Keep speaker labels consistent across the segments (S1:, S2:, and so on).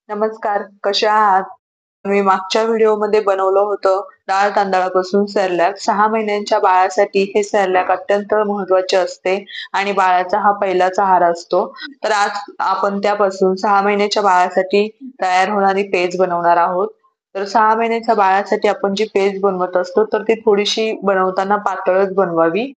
S1: नमस्कार, कशा आहात? मी मागच्या व्हिडिओमध्ये बनवलं होतं डाळ तांदळापासून सॅरलॅक. 6 महिन्यांच्या बाळासाठी हे सॅरलॅक अत्यंत महत्त्वाचे असते आणि बाळाचा हा पहिलाच आहार असतो. तर आज आपण त्यापासून 6 महिन्याच्या बाळासाठी तयार होणारी पेज बनवणार आहोत. तर 6 महिन्याच्या बाळासाठी आपण जी पेज बनवत असतो, तर ती थोडीशी बनवताना पातळच बनवावी.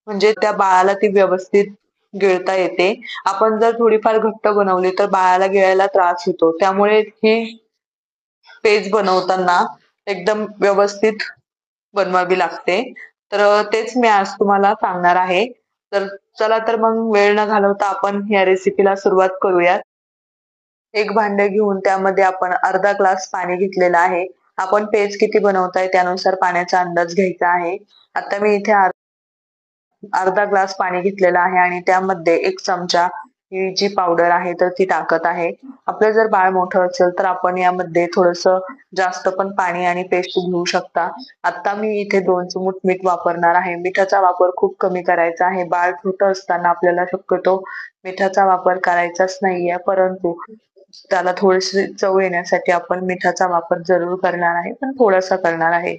S1: म्हणजे त्या बाळाला ती व्यवस्थित गिळता येते. आपण जर थोडीफार घट्ट बनवली तर बाळाला गिळायला त्रास होतो. त्यामुळे ही पेज बनवताना एकदम व्यवस्थित बनवावी लागते. तर तेच मी आज तुम्हाला सांगणार आहे. तर चला तर मग वेळ न घालवता आपण या रेसिपीला सुरुवात करूयात. एक भांडं घेऊन त्यामध्ये आपण अर्धा ग्लास पाणी घेतलेलं आहे. आपण पेज किती बनवताय त्यानुसार पाण्याचा अंदाज घ्यायचा आहे. आता मी इथे अर्धा ग्लास पाणी घेतलेलं आहे आणि त्यामध्ये 1 चमचा ही जी पावडर आहे तर ती टाकत आहे. आपलं जर बाळ मोठं असेल तर आपण यामध्ये थोडंसं जास्त पण पाणी आणि पेस्ट घेऊ शकता. आता मी इथे 2 चिमूट मीठ वापरणार आहे. मिठाचा वापर खूप कमी करायचा आहे. बाळ छोटं असताना आपल्याला शक्यतो मिठाचा वापर करायचाच नाहीये, परंतु त्याला थोडीशी चव येण्यासाठी आपण मिठाचा वापर जरूर करणार आहे, पण थोडासा करणार आहे.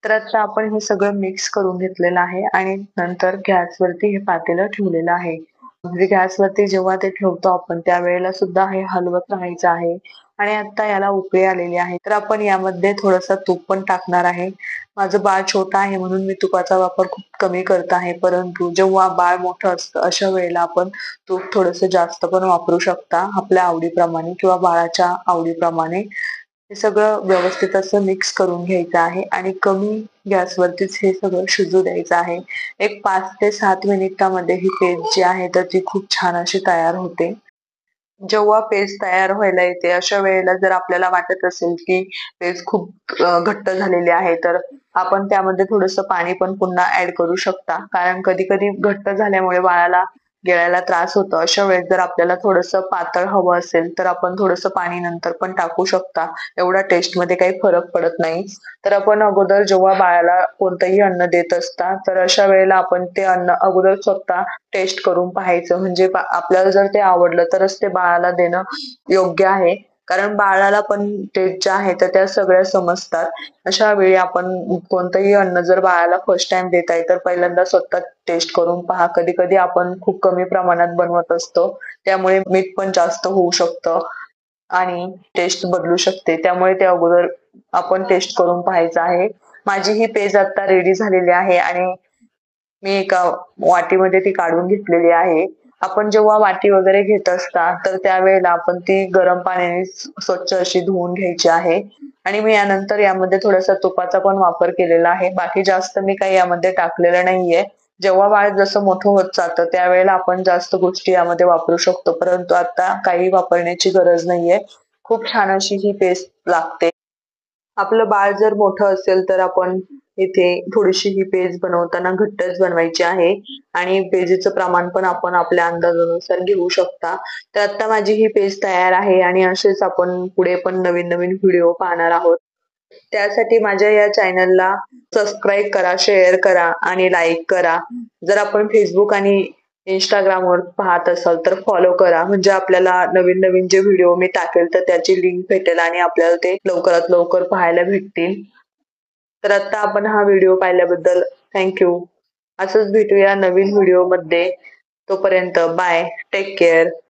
S1: तर आता आपण हे सगळं मिक्स करून घेतलेलं आहे आणि नंतर गॅसवरती हे पातेलं ठेवलेलं आहे. म्हणजे गॅसवरती जेव्हा ते ठेवतो आपण त्यावेळेला सुद्धा हे हलवत राहायचं आहे. आणि आता याला उकळी आलेली आहे. तर आपण यामध्ये थोडंसं तूप पण टाकणार आहे. माझं बाळ छोटं आहे म्हणून मी तुपाचा वापर खूप कमी करत आहे. परंतु जेव्हा बाळ मोठं असतं अशा वेळेला आपण तूप थोडंसं जास्त पण वापरू शकता आपल्या आवडीप्रमाणे किंवा बाळाच्या आवडीप्रमाणे. हे सगळं व्यवस्थित असं मिक्स करून घ्यायचं आहे आणि कमी गॅसवरतीच हे सगळं शिजू द्यायचं आहे. एक 5 ते 7 मिनिटामध्ये ही पेस्ट जी आहे तर ती खूप छान अशी तयार होते. जेव्हा पेस्ट तयार व्हायला येते अशा वेळेला जर आपल्याला वाटत असेल की पेस्ट खूप घट्ट झालेली आहे, तर आपण त्यामध्ये थोडंसं पाणी पण पुन्हा ॲड करू शकता. कारण कधी-कधी घट्ट झाल्यामुळे बाळाला गिळायला त्रास होतो. अशा वेळेस जर आपल्याला थोडंसं पातळ हवं असेल, तर आपण थोडंसं पाणी नंतर पण टाकू शकता. एवढा टेस्टमध्ये काही फरक पडत नाही. तर आपण अगोदर जेव्हा बाळाला कोणतंही अन्न देत असता, तर अशा वेळेला आपण ते अन्न अगोदर स्वतः टेस्ट करून पाहायचं. म्हणजे आपल्याला जर ते आवडलं तरच ते बाळाला देणं योग्य आहे. कारण बाळाला पण टेस्ट ज्या आहेत तर त्या सगळ्या समजतात. अशा वेळी आपण कोणतंही अन्न जर बाळाला फर्स्ट टाईम देताय तर पहिल्यांदा स्वतः टेस्ट करून पहा. कधी-कधी आपण खूप कमी प्रमाणात बनवत असतो. त्यामुळे मीठ पण जास्त होऊ शकतं आणि टेस्ट बदलू शकते. त्यामुळे ते अगोदर आपण टेस्ट करून पाहायचं आहे. माझी ही पेज आता रेडी झालेली आहे आणि मी एका वाटीमध्ये ती काढून घेतलेली आहे. आपण जेव्हा वाटी वगैरे घेत असता, तर त्यावेळेला आपण ती गरम पाण्याने स्वच्छ अशी धुवून घ्यायची आहे. आणि मी यानंतर यामध्ये थोडासा तुपाचा पण वापर केलेला आहे. बाकी जास्त मी काही यामध्ये टाकलेलं नाहीये. जेव्हा बाळ जसं मोठं होत जातं, त्यावेळेला आपण जास्त गोष्टी यामध्ये वापरू शकतो. परंतु आता काही वापरण्याची गरज नाहीये. खूप छान अशी ही पेस्ट लागते. आपलं बाळ जर मोठं असेल तर आपण इथे थोडीशी ही पेज बनवताना घट्टच बनवायची आहे आणि पेजेचं प्रमाण पण आपण आपल्या अंदाजानुसार घेऊ शकता. तर आता माझी ही पेज तयार आहे आणि असेच आपण पुढे पण नवीन-नवीन व्हिडिओ पाहणार आहोत. त्यासाठी माझ्या या चॅनलला सबस्क्राईब करा, शेअर करा आणि लाईक करा. जर आपण Facebook आणि Instagramवर पाहत असाल तर फॉलो करा. म्हणजे आपल्याला नवीन-नवीन जे व्हिडिओ मी टाकेल तर त्याची लिंक भेटेल आणि आपल्याला ते लवकरात लवकर पाहायला भेटतील. तर आता आपण हा व्हिडिओ पाहिल्याबद्दल थँक यू. असंच भेटूया नवीन व्हिडिओमध्ये. तोपर्यंत बाय. Take care.